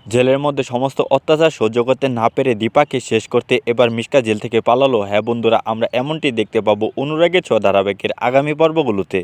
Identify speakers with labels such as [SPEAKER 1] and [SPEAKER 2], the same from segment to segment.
[SPEAKER 1] জেলের মধ্যে সমস্ত অত্যাচার সহ্য করতে না পেরে দীপাকে শেষ করতে এবার মিশকা জেল থেকে পালালো। হ্যাঁ বন্ধুরা, আমরা এমনটি দেখতে পাবো অনুরাগের ছোঁয়া ধারাবাহিকের আগামী পর্বগুলোতে।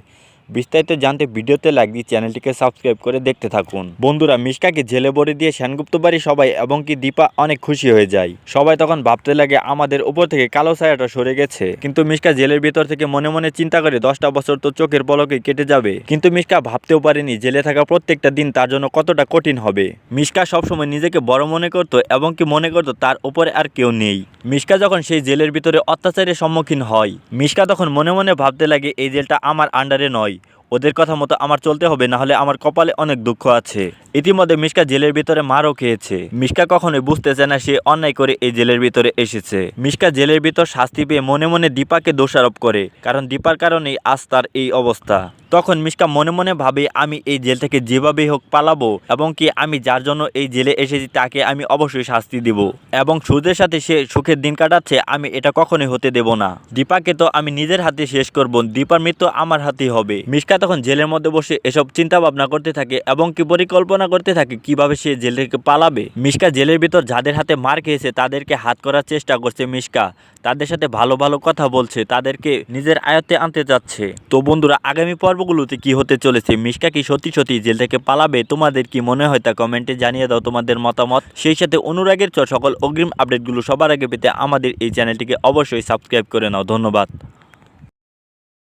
[SPEAKER 1] বিস্তারিত জানতে ভিডিওতে লাইক দিয়ে চ্যানেলটিকে সাবস্ক্রাইব করে দেখতে থাকুন। বন্ধুরা, মিশকাকে জেলে ভরে দিয়ে সেনগুপ্ত বাড়ি সবাই এবং কি দীপা অনেক খুশি হয়ে যায়। সবাই তখন ভাবতে লাগে আমাদের উপর থেকে কালো ছায়াটা সরে গেছে। কিন্তু মিশকা জেলের ভিতর থেকে মনে মনে চিন্তা করে 10টা বছর তো চোখের পলকে কেটে যাবে। কিন্তু মিশকা ভাবতেও পারেনি জেলে থাকা প্রত্যেকটা দিন তার জন্য কতটা কঠিন হবে। মিশকা সবসময় নিজেকে বড় মনে করত এবং কি মনে করত তার উপরে আর কেউ নেই। মিশকা যখন সেই জেলের ভিতরে অত্যাচারের সম্মুখীন হয়, মিশকা তখন মনে মনে ভাবতে লাগে এই জেলটা আমার আন্ডারে নয়, ওদের কথা মতো আমার চলতে হবে, না হলে আমার কপালে অনেক দুঃখ আছে। ইতিমধ্যে মিশকা জেলের ভিতরে মারও খেয়েছে। মিশকা কখনোই বুঝতেছে না সে অন্যায় করে এই জেলের ভিতরে এসেছে। মিশকা জেলের ভিতর শাস্তি পেয়ে মনে মনে দীপাকে দোষারোপ করে, কারণ দীপার কারণেই আজ তার এই অবস্থা। তখন মিশকা মনে মনে ভাবে আমি এই জেল থেকে যেভাবেই হোক পালাবো এবং কি আমি যার জন্য এই জেলে এসেছি তাকে আমি অবশ্যই শাস্তি দিব এবং সুদের সাথে সে সুখের দিন কাটাচ্ছে, আমি এটা কখনোই হতে দেব না। দীপাকে তো আমি নিজের হাতে শেষ করব, দীপার মৃত্যু আমার হাতেই হবে। মিশকা তখন জেলের মধ্যে বসে এসব চিন্তা ভাবনা করতে থাকে এবং কি পরিকল্পনা করতে থাকে কিভাবে সে জেল থেকে পালাবে। মিশকা জেলের ভিতর যাদের হাতে মার খেয়েছে তাদেরকে হাত করার চেষ্টা করছে। মিশকা তাদের সাথে ভালো ভালো কথা বলছে, তাদেরকে নিজের আয়ত্তে আনতে যাচ্ছে। তো বন্ধুরা, আগামী পর্বগুলোতে কি হতে চলেছে, মিশকা কি সত্যি সত্যি জেল থেকে পালাবে? তোমাদের কি মনে হয় তা কমেন্টে জানিয়ে দাও তোমাদের মতামত। সেই সাথে অনুরাগের সকল অগ্রিম আপডেটগুলো সবার আগে পেতে আমাদের এই চ্যানেলটিকে অবশ্যই সাবস্ক্রাইব করে নাও। ধন্যবাদ।